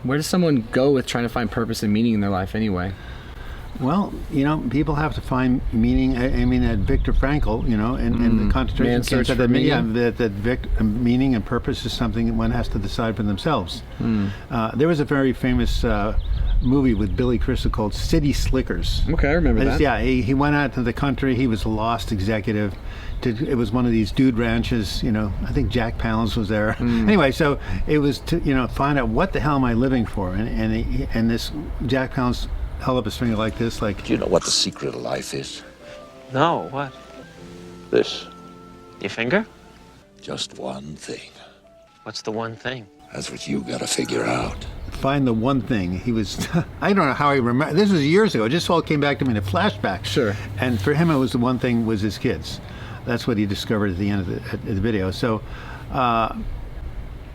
Where does someone go with trying to find purpose and meaning in their life anyway? Well, people have to find meaning. I mean, at Viktor Frankl, and the concentration camps said that meaning and purpose is something that one has to decide for themselves. There was a very famous movie with Billy Crystal called City Slickers. Okay, I remember that. Yeah, he went out to the country. He was a lost executive. It was one of these dude ranches. I think Jack Palance was there. Anyway, so it was to find out what the hell am I living for, and this Jack Palance held up his finger like this, like. Do you know what the secret of life is? No, what? This. Your finger? Just one thing. What's the one thing? That's what you gotta figure out. Find the one thing. He was, I don't know how he remember. This was years ago. It just all came back to me in a flashback. Sure. And for him, it was the one thing was his kids. That's what he discovered at the end of the video. So, not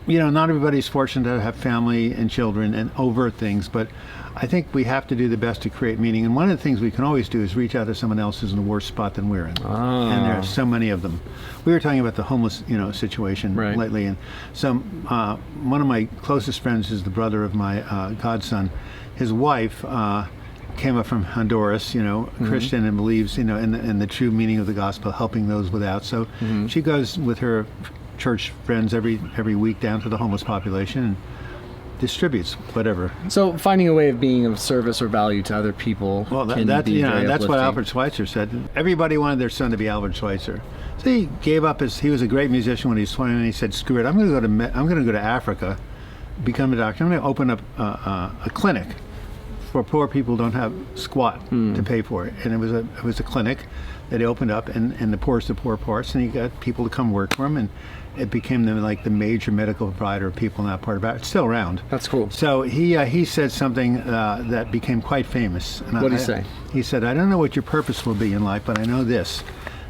everybody's fortunate to have family and children and overt things, but I think we have to do the best to create meaning. And one of the things we can always do is reach out to someone else who's in a worse spot than we're in. And there are so many of them. We were talking about the homeless, situation lately. And one of my closest friends is the brother of my godson. His wife came up from Honduras, Christian, and believes, in the true meaning of the gospel, helping those without. So she goes with her church friends every week down to the homeless population and distributes whatever. So finding a way of being of service or value to other people. Well, that's what Albert Schweitzer said. Everybody wanted their son to be Albert Schweitzer. So he gave up he was a great musician when he was 20, and he said, "Screw it! I'm going to go to Africa, become a doctor. I'm going to open up a clinic for poor people who don't have squat to pay for it." And it was a clinic that he opened up in the poorest of poor parts, and he got people to come work for him, and it became the major medical provider of people in that part of it. It's still around. That's cool. So he said something that became quite famous. What did he say? He said, "I don't know what your purpose will be in life, but I know this.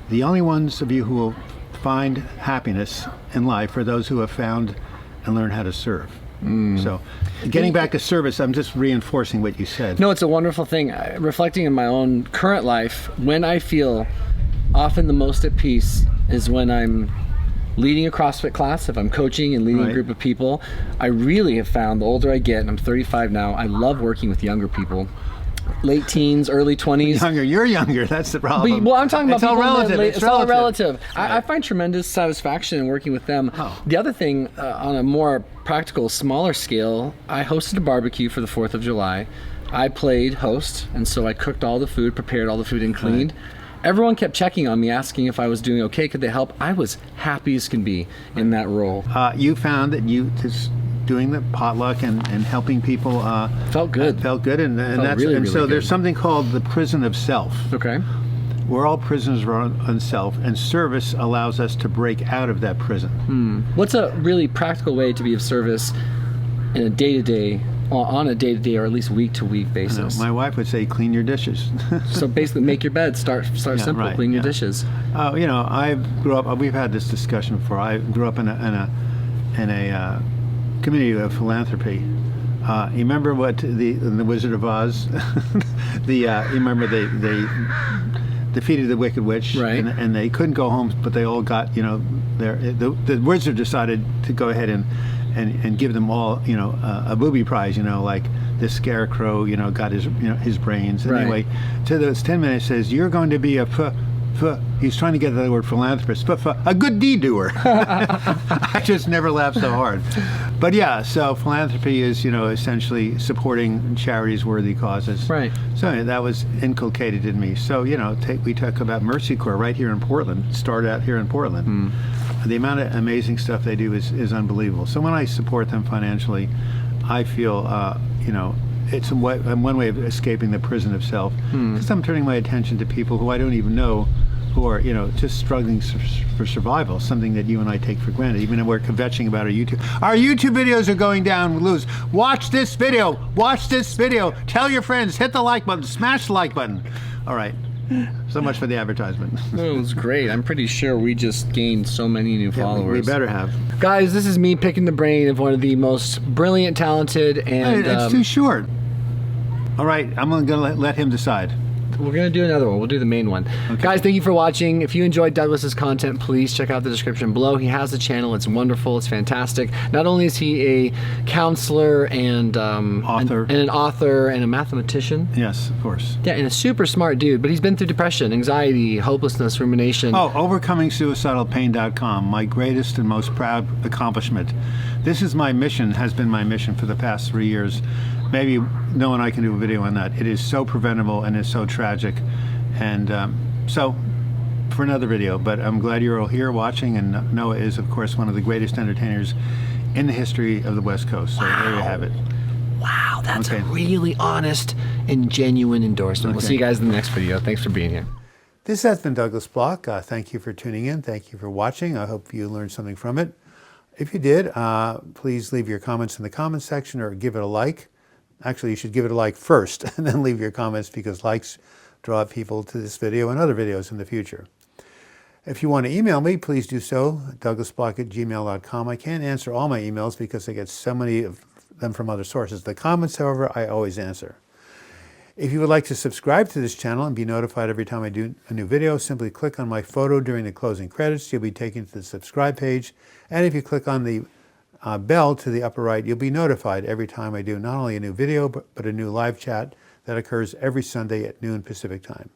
The only ones of you who will find happiness in life are those who have found and learned how to serve." So getting back to service, I'm just reinforcing what you said. No, it's a wonderful thing. Reflecting in my own current life, when I feel often the most at peace is when I'm leading a CrossFit class, if I'm coaching and leading a group of people. I really have found the older I get, and I'm 35 now, I love working with younger people. Late teens, early 20s. You're younger. That's the problem. Well, I'm talking about it's all relative. It's all relative. Right. I find tremendous satisfaction in working with them. The other thing, on a more practical, smaller scale, I hosted a barbecue for the 4th of July. I played host, and so I cooked all the food, prepared all the food, and cleaned. Everyone kept checking on me, asking if I was doing okay, could they help? I was happy as can be in that role. You found that you just doing the potluck and helping people felt good. Felt good, and that's really, and really so good. There's something called the prison of self. Okay. We're all prisoners of our own self, and service allows us to break out of that prison. What's a really practical way to be of service in a day-to-day, on a day-to-day, or at least week-to-week basis? My wife would say, clean your dishes. So basically, make your bed. Start simple. Right, clean your dishes. I grew up. We've had this discussion before. I grew up in a community of philanthropy. You remember what in the Wizard of Oz? You remember they defeated the Wicked Witch, right? And they couldn't go home, but they all got the wizard decided to go ahead and give them all a booby prize, like this scarecrow got his brains. Right. Anyway, to those 10 minutes says you're going to be he's trying to get the word philanthropist, a good deed doer. I just never laughed so hard. But yeah, so philanthropy is essentially supporting charities, worthy causes. Right. So that was inculcated in me. So we talk about Mercy Corps right here in Portland. Started out here in Portland. The amount of amazing stuff they do is unbelievable. So when I support them financially, I feel it's one way of escaping the prison of self, because I'm turning my attention to people who I don't even know, who are just struggling for survival, something that you and I take for granted, even though we're kvetching about our YouTube. Our YouTube videos are going down, Luz. Watch this video. Tell your friends. Hit the like button. Smash the like button. All right. So much for the advertisement. It was great. I'm pretty sure we just gained so many new followers. We better have. Guys, this is me picking the brain of one of the most brilliant, talented, and... It's too short. All right, I'm going to let him decide. We're gonna do another one. We'll do the main one. Okay. Guys, thank you for watching. If you enjoyed Douglas's content, please check out the description below. He has a channel. It's wonderful. It's fantastic. Not only is he a counselor and author, and an author and a mathematician. Yes, of course. Yeah, and a super smart dude. But he's been through depression, anxiety, hopelessness, rumination. Oh, overcomingsuicidalpain.com. My greatest and most proud accomplishment. This is my mission. Has been my mission for the past 3 years. Maybe no one I can do a video on that. It is so preventable and it's so tragic. And so, for another video, but I'm glad you're all here watching, and Noah is, of course, one of the greatest entertainers in the history of the West Coast. So there you have it. Wow, that's a really honest and genuine endorsement. We'll see you guys in the next video. Thanks for being here. This has been Douglas Bloch. Thank you for tuning in. Thank you for watching. I hope you learned something from it. If you did, please leave your comments in the comments section or give it a like. Actually, you should give it a like first and then leave your comments, because likes draw people to this video and other videos in the future. If you want to email me, please do so, douglasbloch@gmail.com. I can't answer all my emails because I get so many of them from other sources. The comments, however, I always answer. If you would like to subscribe to this channel and be notified every time I do a new video, simply click on my photo during the closing credits. You'll be taken to the subscribe page. And if you click on the bell to the upper right, you'll be notified every time I do not only a new video, but a new live chat that occurs every Sunday at noon Pacific time.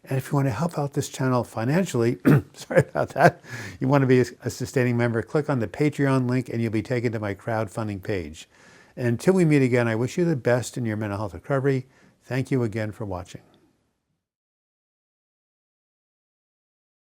And if you want to help out this channel financially, sorry about that, you want to be a sustaining member, click on the Patreon link and you'll be taken to my crowdfunding page. And until we meet again, I wish you the best in your mental health recovery. Thank you again for watching.